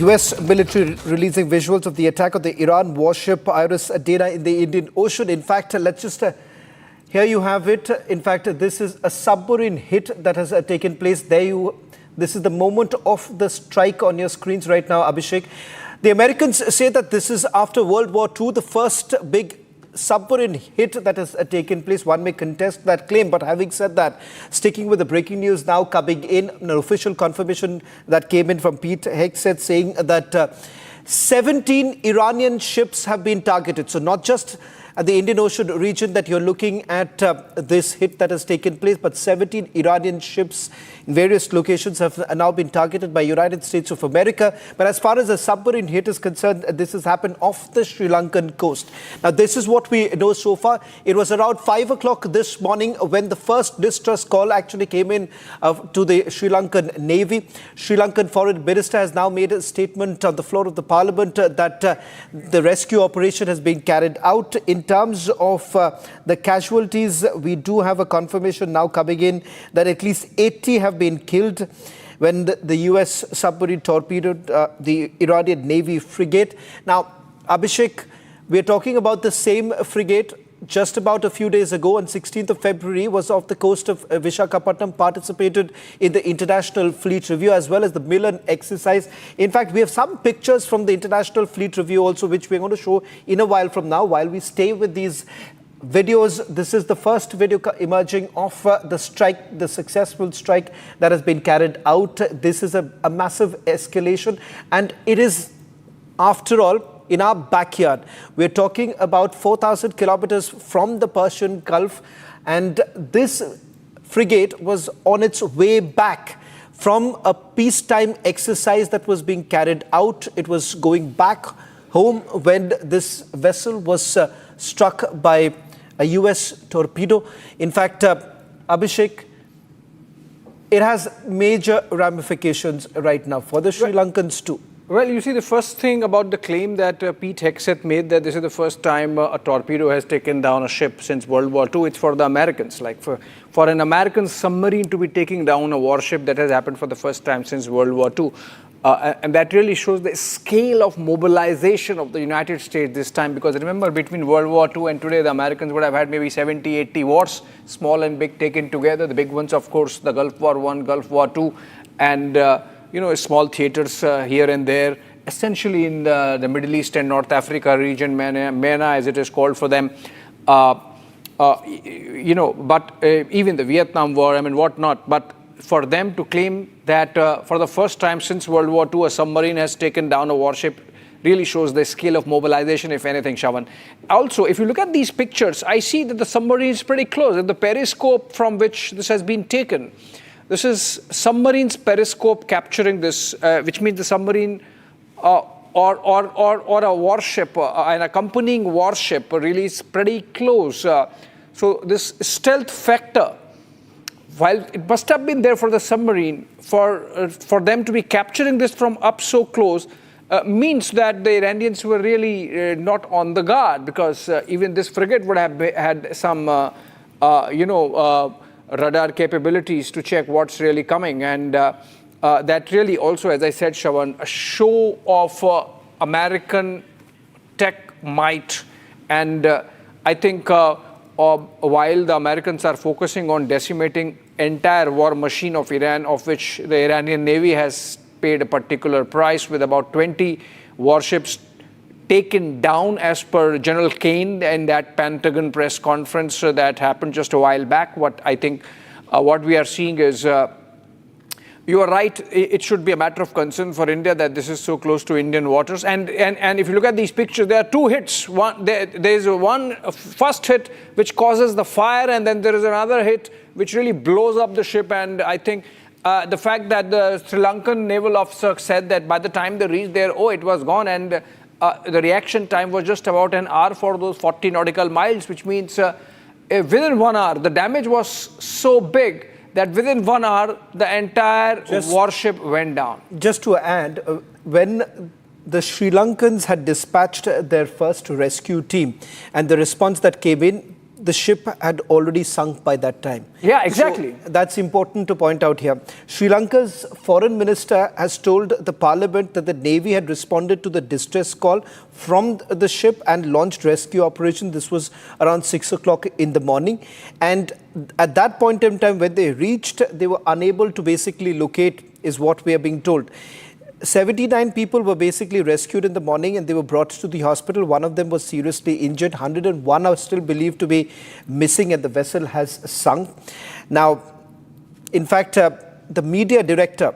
US military releasing visuals of the attack on the Iran warship Dena in the Indian Ocean. In fact, let's just here you have it. In fact, this is a submarine hit that has taken place. This is the moment of the strike on your screens right now, Abhishek. The Americans say that this is after World War II, the first big submarine hit that has taken place. One may contest that claim, but having said that, sticking with the breaking news now coming in, an official confirmation that came in from Pete Hegseth saying that 17 Iranian ships have been targeted. So not just at the Indian Ocean region that you're looking at this hit that has taken place, but 17 Iranian ships in various locations have now been targeted by United States of America. But as far as the submarine hit is concerned, this has happened off the Sri Lankan coast. Now, this is what we know so far. It was around 5 o'clock this morning when the first distress call actually came in to the Sri Lankan Navy. Sri Lankan Foreign Minister has now made a statement on the floor of the Parliament that the rescue operation has been carried out. In terms of the casualties, we do have a confirmation now coming in that at least 80 have been killed when the US submarine torpedoed the Iranian Navy frigate. Now, Abhishek, we're talking about the same frigate just about a few days ago on 16th of February was off the coast of Visakhapatnam, participated in the International Fleet Review as well as the Milan exercise. In fact, we have some pictures from the International Fleet Review also, which we're going to show in a while from now. While we stay with these videos, this is the first video emerging of the strike, the successful strike that has been carried out. This is a massive escalation, and it is, after all, in our backyard. We're talking about 4,000 kilometers from the Persian Gulf, and this frigate was on its way back from a peacetime exercise that was being carried out. It was going back home when this vessel was struck by a US torpedo. In fact, Abhishek, it has major ramifications right now for the Sri Lankans too. Well, you see, the first thing about the claim that Pete Hegseth made, that this is the first time a torpedo has taken down a ship since World War II, it's for the Americans. Like for an American submarine to be taking down a warship, that has happened for the first time since World War II. And that really shows the scale of mobilization of the United States this time. Because remember, between World War II and today, the Americans would have had maybe 70, 80 wars, small and big taken together. The big ones, of course, the Gulf War I, Gulf War II, and small theaters here and there, essentially in the Middle East and North Africa region, MENA as it is called for them. But even the Vietnam War, I mean, whatnot. But for them to claim that for the first time since World War II, a submarine has taken down a warship really shows the scale of mobilization, if anything, Shavan. Also, if you look at these pictures, I see that the submarine is pretty close. And the periscope from which this has been taken, this is submarine's periscope capturing this, which means the submarine or a warship, an accompanying warship really is pretty close. So this stealth factor, while it must have been there for the submarine, for them to be capturing this from up so close, means that the Iranians were really not on the guard, because even this frigate would have had some, radar capabilities to check what's really coming. And that really also, as I said, Shavan, a show of American tech might. And I think while the Americans are focusing on decimating entire war machine of Iran, of which the Iranian Navy has paid a particular price, with about 20 warships taken down as per General Kane in that Pentagon press conference that happened just a while back. What I think what we are seeing is, you are right, it should be a matter of concern for India that this is so close to Indian waters. And if you look at these pictures, there are two hits. There is one first hit which causes the fire, and then there is another hit which really blows up the ship. And I think the fact that the Sri Lankan naval officer said that by the time they reached there, it was gone, and the reaction time was just about an hour for those 40 nautical miles, which means within 1 hour, the damage was so big that within 1 hour, the entire warship went down. Just to add, when the Sri Lankans had dispatched their first rescue team, and the response that came in, the ship had already sunk by that time. Yeah, exactly. So that's important to point out here. Sri Lanka's foreign minister has told the parliament that the Navy had responded to the distress call from the ship and launched rescue operation. This was around 6 o'clock in the morning. And at that point in time, when they reached, they were unable to basically locate, is what we are being told. 79 people were basically rescued in the morning and they were brought to the hospital. One of them was seriously injured. 101 are still believed to be missing and the vessel has sunk. Now, in fact, the media director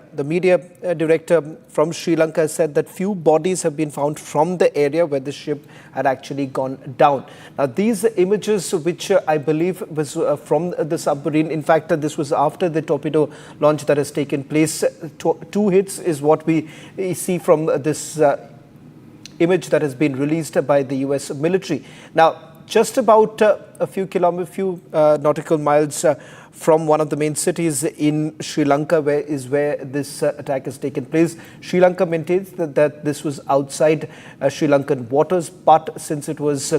from Sri Lanka said that few bodies have been found from the area where the ship had actually gone down. Now, these images, which I believe was from the submarine, in fact, this was after the torpedo launch that has taken place. Two hits is what we see from this image that has been released by the US military. Now, just about a few nautical miles from one of the main cities in Sri Lanka, where this attack has taken place. Sri Lanka maintains that this was outside Sri Lankan waters, but since it was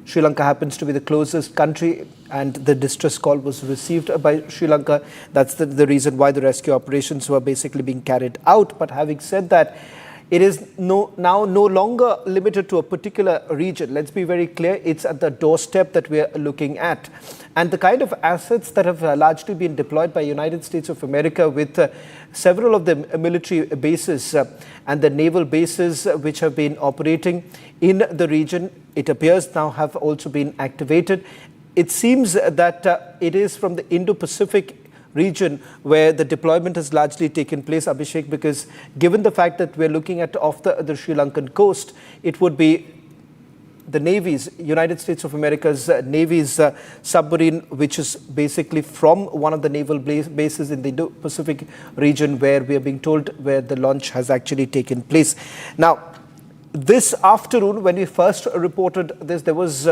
Sri Lanka happens to be the closest country and the distress call was received by Sri Lanka, that's the reason why the rescue operations were basically being carried out. But having said that, it is now no longer limited to a particular region. Let's be very clear, it's at the doorstep that we are looking at. And the kind of assets that have largely been deployed by United States of America with several of the military bases and the naval bases which have been operating in the region, it appears now have also been activated. It seems that it is from the Indo-Pacific region where the deployment has largely taken place, Abhishek, because given the fact that we're looking at off the Sri Lankan coast, it would be the Navy's, United States of America's Navy's submarine, which is basically from one of the naval bases in the Indo-Pacific region where we are being told where the launch has actually taken place. Now, this afternoon, when we first reported this, there was